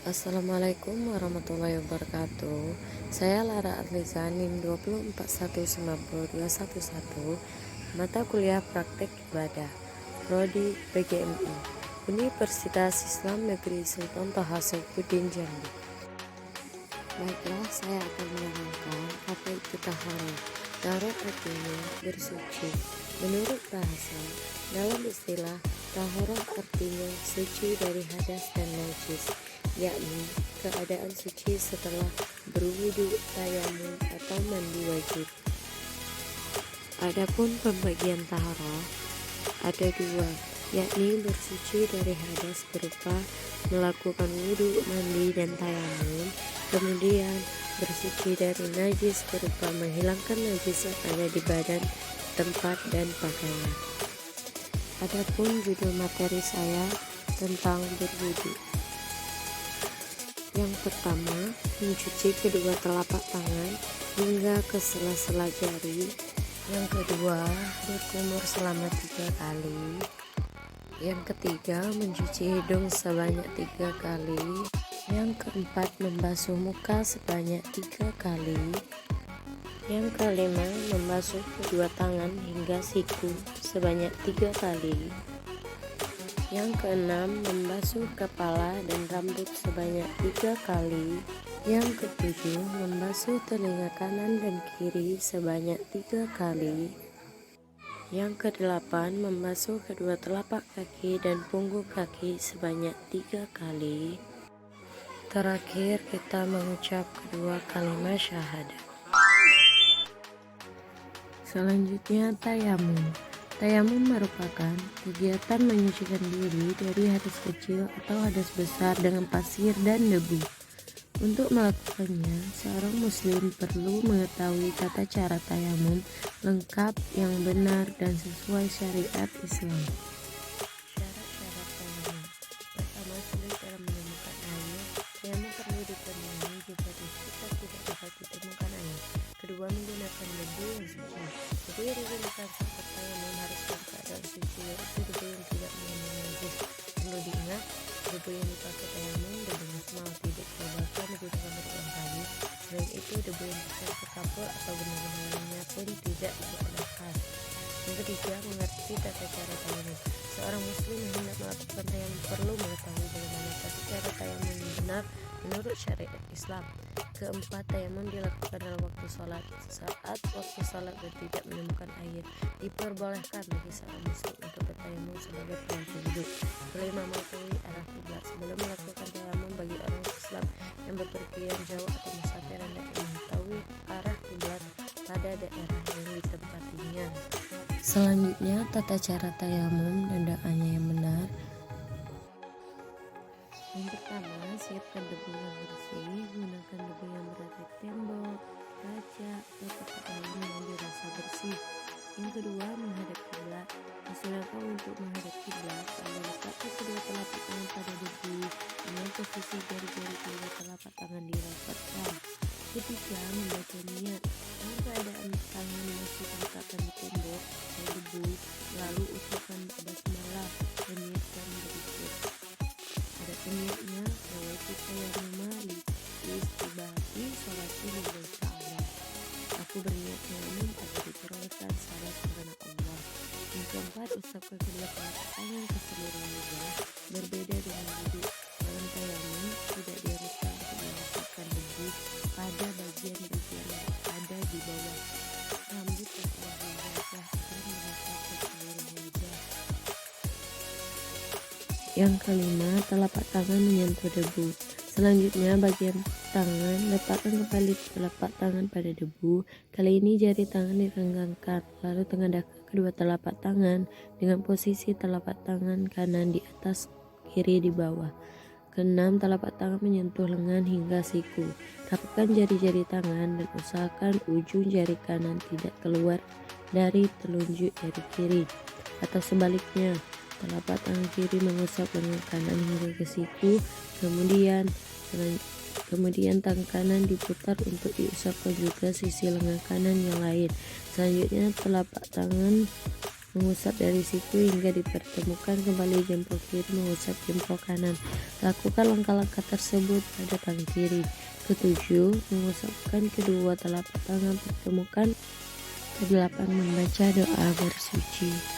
Assalamualaikum warahmatullahi wabarakatuh. Saya Lara Arliza NIM 2419211, mata kuliah praktek ibadah, Prodi PGMI, Universitas Islam Negeri Sultan Toha Saifuddin Jambi. Baiklah, saya akan menerangkan apa itu taharah. Taharah artinya bersuci. Menurut bahasa, dalam istilah, taharah artinya suci dari hadas dan najis, yakni keadaan suci setelah berwudu, tayamum, atau mandi wajib. Adapun pembagian taharah ada dua, yakni bersuci dari hadas berupa melakukan wudu, mandi, dan tayamum. Kemudian bersuci dari najis berupa menghilangkan najis yang ada di badan, tempat, dan pakaian. Adapun judul materi saya tentang berwudu. Yang pertama, mencuci kedua telapak tangan hingga ke sela-sela jari. Yang kedua, berkumur selama 3 kali. Yang ketiga, mencuci hidung sebanyak 3 kali. Yang keempat, membasuh muka sebanyak 3 kali. Yang kelima, membasuh kedua tangan hingga siku sebanyak 3 kali. Yang keenam, membasuh kepala dan rambut sebanyak 3 kali. Yang ketujuh, membasuh telinga kanan dan kiri sebanyak 3 kali. Yang kedelapan, membasuh kedua telapak kaki dan punggung kaki sebanyak 3 kali. Terakhir, kita mengucap kedua kalimat syahadat. Selanjutnya, tayamum. Tayamum merupakan kegiatan menyucikan diri dari hadas kecil atau hadas besar dengan pasir dan debu. Untuk melakukannya, seorang muslim perlu mengetahui tata cara tayamum lengkap, yang benar, dan sesuai syariat Islam. Syarat-syarat tayamum. Pertama, sulit dalam menemukan air. Tayamum perlu dipenuhi jika di sekitar tidak dapat ditemukan air. Kedua, menggunakan debu yang suci. Debu yang digunakan saat tayamum harus dalam keadaan suci, yaitu debu yang tidak mengandung najis. Perlu diingat, debu yang dipakai tayamum debu musmal, tidak dibatalkan digunakan berulang kali. Selain itu, debu yang dipakai kapur atau benda-benda lainnya pun tidak diperbolehkan. Yang ketiga, mengerti tata cara tayamum. Seorang muslim yang hendak melakukan tayamum perlu mengetahui bagaimana tata cara tayamum yang benar menurut syariat Islam. Keempat, tayamum dilakukan dalam waktu sholat. Saat waktu sholat dan tidak menemukan air, diperbolehkan bagi seorang muslim untuk bertayamum sebagai pengganti wudu. Kelima, mengetahui arah kiblat. Sebelum melakukan tayamum, bagi orang Islam yang bepergian jauh atau musafir hendaknya mengetahui arah kiblat pada daerah yang ditempatinya. Selanjutnya, tata cara tayamum dan doanya yang benar. Yang pertama, siapkan debu yang bersih. Gunakan debu yang berada di tembok, kaca, atau tempat lain yang dirasa bersih. Yang kedua, menghadap kiblat. Disunahkan untuk menghadap kiblat, lalu letakkan kedua telapak tangan pada debu dengan posisi jari-jari kedua telapak tangan dirapatkan. Ketiga, membaca niat. Dalam keadaan tangan masih diletakkan di tembok atau debu, lalu ucapkan basmalah dan niatkan berikut. Ada niatnya bahwa kita yang memali istibati sholati lillahi ta'ala. Aku berniat tayamum agar diperolehkan salat kepada Allah. Yang keempat, usapkan kedua telapak tangan ke seluruh wajah. Berbeda dengan wudu, dalam tayamum tidak diharuskan untuk meletakkan debu pada bagian-bagian yang ada di bawah rambut atau di wajah agar merata ke seluruh wajah. Yang kelima, telapak tangan menyentuh debu. Selanjutnya, bagian tangan, letakkan kembali telapak tangan pada debu. Kali ini jari tangan direnggangkan, lalu tengadahkan kedua telapak tangan dengan posisi telapak tangan kanan di atas, kiri di bawah. Keenam, telapak tangan menyentuh lengan hingga siku. Rapatkan jari-jari tangan dan usahakan ujung jari kanan tidak keluar dari telunjuk jari kiri, atau sebaliknya. Telapak tangan kiri mengusap lengan kanan hingga ke siku, kemudian tangan kanan diputar untuk diusapkan juga sisi lengan kanan yang lain. Selanjutnya, telapak tangan Mengusap dari siku hingga dipertemukan kembali jempol kiri mengusap jempol kanan. Lakukan langkah-langkah tersebut pada tangan kiri. Ketujuh, mengusapkan kedua telapak tangan pertemukan. Kedelapan, membaca doa bersuci.